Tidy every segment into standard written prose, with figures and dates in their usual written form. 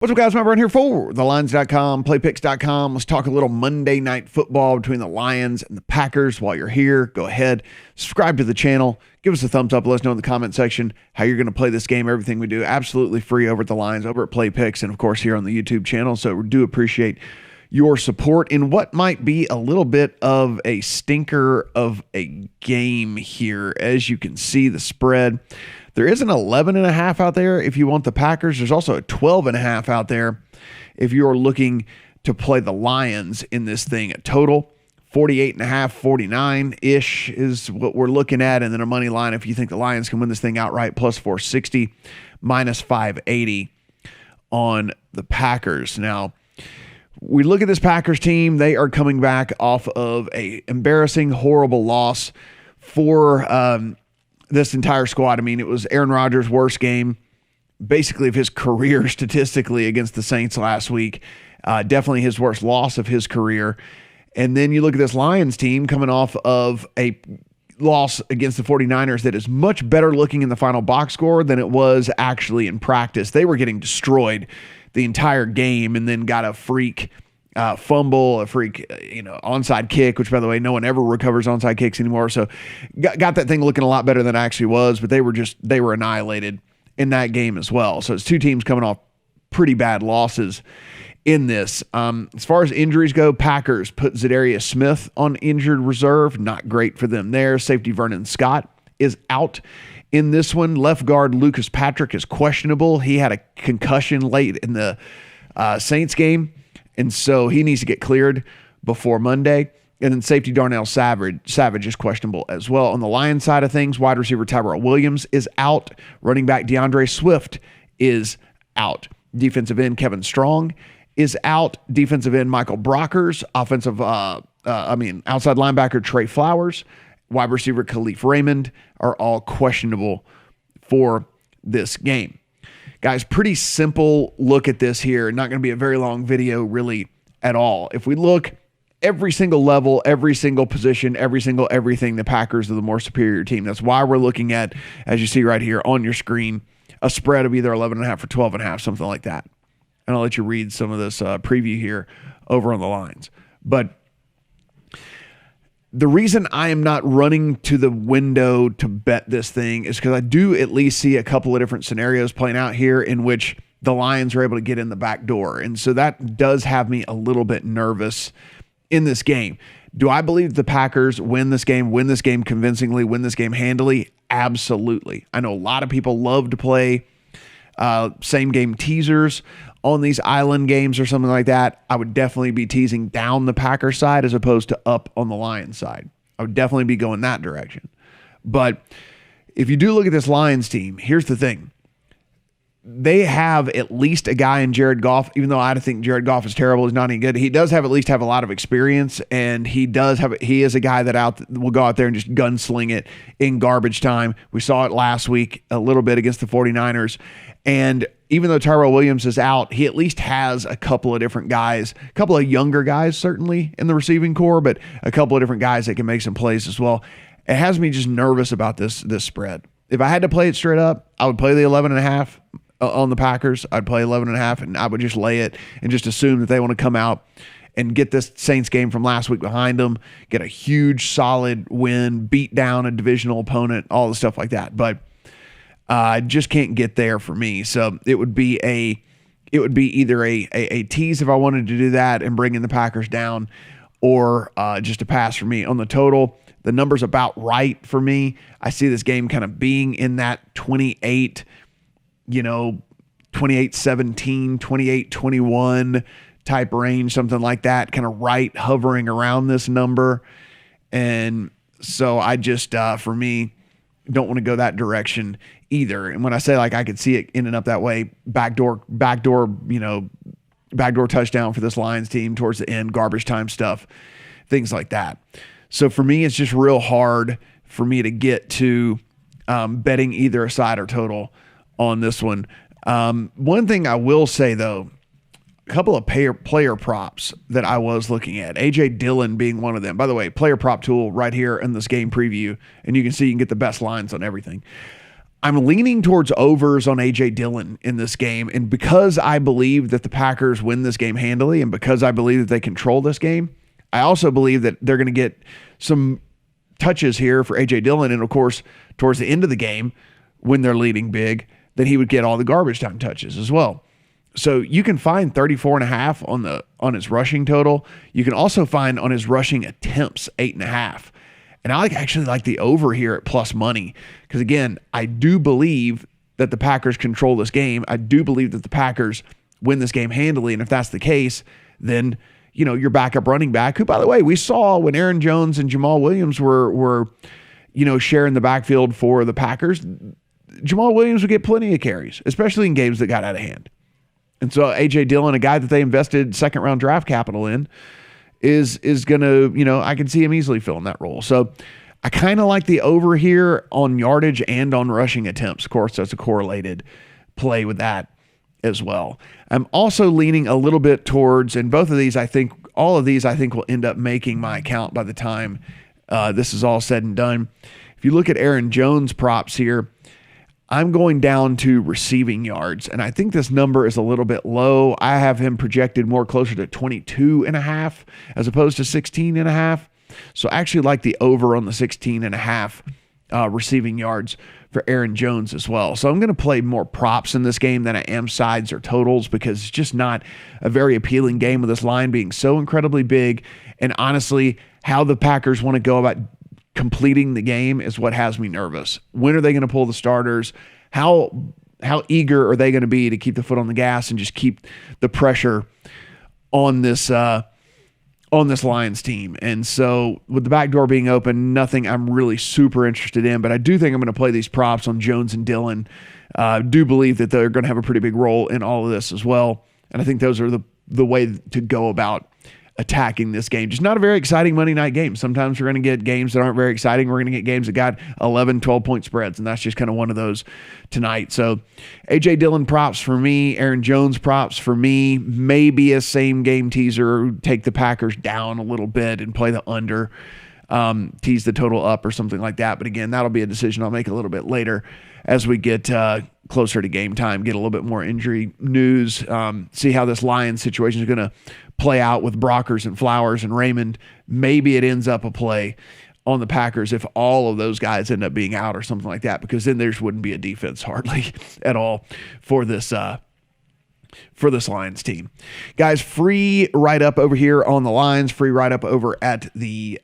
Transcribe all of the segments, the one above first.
What's up, guys? Matt Brown here for thelines.com, playpicks.com. Let's talk a little Monday night football between the Lions and the Packers. While you're here, go ahead, subscribe to the channel, give us a thumbs up, let us know in the comment section how you're going to play this game. Everything we do absolutely free over at the Lines, over at Play Picks, and of course here on the YouTube channel. So we do appreciate your support in what might be a little bit of a stinker of a game here. As you can see, the spread, there is an 11.5 out there if you want the Packers. There's also a 12.5 out there if you're looking to play the Lions in this thing. A total 48.5, 49-ish is what we're looking at. And then a money line if you think the Lions can win this thing outright, plus 460, minus 580 on the Packers. Now, we look at this Packers team. They are coming back off of a embarrassing, horrible loss for this entire squad. I mean, it was Aaron Rodgers' worst game, basically, of his career statistically against the Saints last week. Definitely his worst loss of his career. And then you look at this Lions team coming off of a loss against the 49ers that is much better looking in the final box score than it was actually in practice. They were getting destroyed the entire game and then got a freak fumble, a freak, onside kick, which, by the way, no one ever recovers onside kicks anymore. So got that thing looking a lot better than it actually was, but they were annihilated in that game as well. So it's two teams coming off pretty bad losses in this. As far as injuries go, Packers put Zadarius Smith on injured reserve. Not great for them there. Safety Vernon Scott is out in this one. Left guard Lucas Patrick is questionable. He had a concussion late in the Saints game, and so he needs to get cleared before Monday. And then safety Darnell Savage is questionable as well. On the Lions side of things, wide receiver Tyrell Williams is out. Running back DeAndre Swift is out. Defensive end Kevin Strong is out. Defensive end Michael Brockers. Outside linebacker Trey Flowers. Wide receiver Khalif Raymond are all questionable for this game. Guys, pretty simple look at this here. Not going to be a very long video really at all. If we look every single level, every single position, everything, the Packers are the more superior team. That's why we're looking at, as you see right here on your screen, a spread of either 11.5 or 12.5, something like that. And I'll let you read some of this preview here over on the Lines. But the reason I am not running to the window to bet this thing is because I do at least see a couple of different scenarios playing out here in which the Lions are able to get in the back door. And so that does have me a little bit nervous in this game. Do I believe the Packers win this game convincingly, win this game handily? Absolutely. I know a lot of people love to play same game teasers on these island games or something like that. I would definitely be teasing down the Packers side as opposed to up on the Lions side. I would definitely be going that direction. But if you do look at this Lions team, here's the thing. They have at least a guy in Jared Goff, even though I think Jared Goff is terrible, he's not any good. He does at least have a lot of experience, and he is a guy that will go out there and just gunsling it in garbage time. We saw it last week a little bit against the 49ers. And even though Tyrell Williams is out, he at least has a couple of different guys, a couple of younger guys certainly in the receiving core, but a couple of different guys that can make some plays as well. It has me just nervous about this spread. If I had to play it straight up, I would play the 11.5 on the Packers. I'd play 11.5, and I would just lay it and just assume that they want to come out and get this Saints game from last week behind them, get a huge, solid win, beat down a divisional opponent, all the stuff like that. But I just can't get there for me. So it would be either a tease if I wanted to do that and bring in the Packers down, or just a pass for me. On the total, the number's about right for me. I see this game kind of being in that 28, 28-17, 28-21 type range, something like that, kind of right hovering around this number. And so I just, for me, don't want to go that direction either. And when I say I could see it ending up that way, backdoor touchdown for this Lions team towards the end, garbage time stuff, things like that. So for me, it's just real hard for me to get to betting either a side or total on this one. One thing I will say though, a couple of player props that I was looking at, A.J. Dillon being one of them. By the way, player prop tool right here in this game preview, and you can see you can get the best lines on everything. I'm leaning towards overs on A.J. Dillon in this game. And because I believe that the Packers win this game handily, and because I believe that they control this game, I also believe that they're going to get some touches here for A.J. Dillon. And of course, towards the end of the game, when they're leading big, then he would get all the garbage time touches as well. So you can find 34.5 on his rushing total. You can also find on his rushing attempts 8.5. And I actually like the over here at plus money because, again, I do believe that the Packers control this game. I do believe that the Packers win this game handily. And if that's the case, then, you know, your backup running back, who, by the way, we saw when Aaron Jones and Jamal Williams were sharing the backfield for the Packers, Jamal Williams would get plenty of carries, especially in games that got out of hand. And so A.J. Dillon, a guy that they invested second-round draft capital in, is going to, I can see him easily filling that role. So I kind of like the over here on yardage and on rushing attempts. Of course, that's a correlated play with that as well. I'm also leaning a little bit towards, and both of these, all of these will end up making my account by the time this is all said and done. If you look at Aaron Jones props here, I'm going down to receiving yards, and I think this number is a little bit low. I have him projected more closer to 22.5 as opposed to 16.5. So I actually like the over on the 16.5 receiving yards for Aaron Jones as well. So I'm going to play more props in this game than I am sides or totals because it's just not a very appealing game with this line being so incredibly big. And honestly, how the Packers want to go about completing the game is what has me nervous. When are they going to pull the starters? How eager are they going to be to keep the foot on the gas and just keep the pressure on this Lions team? And so with the back door being open, nothing I'm really super interested in, but I do think I'm going to play these props on Jones and Dillon. I do believe that they're going to have a pretty big role in all of this as well. And I think those are the way to go about attacking this game. Just not a very exciting Monday night game. Sometimes we're going to get games that aren't very exciting. We're going to get games that got 11, 12-point spreads, and that's just kind of one of those tonight. So A.J. Dillon props for me, Aaron Jones props for me, maybe a same-game teaser, take the Packers down a little bit and play the under, tease the total up or something like that. But again, that'll be a decision I'll make a little bit later as we get closer to game time, get a little bit more injury news, see how this Lions situation is going to play out with Brockers and Flowers and Raymond. Maybe it ends up a play on the Packers if all of those guys end up being out or something like that, because then there wouldn't be a defense hardly at all for this Lions team. Guys, free write-up over here on the Lions, free write-up over at Play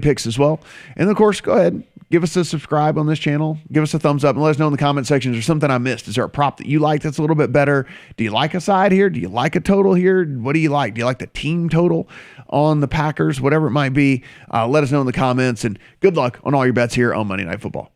Picks as well. And of course, go ahead, give us a subscribe on this channel. Give us a thumbs up and let us know in the comment section. Is there something I missed? Is there a prop that you like that's a little bit better? Do you like a side here? Do you like a total here? What do you like? Do you like the team total on the Packers? Whatever it might be, let us know in the comments. And good luck on all your bets here on Monday Night Football.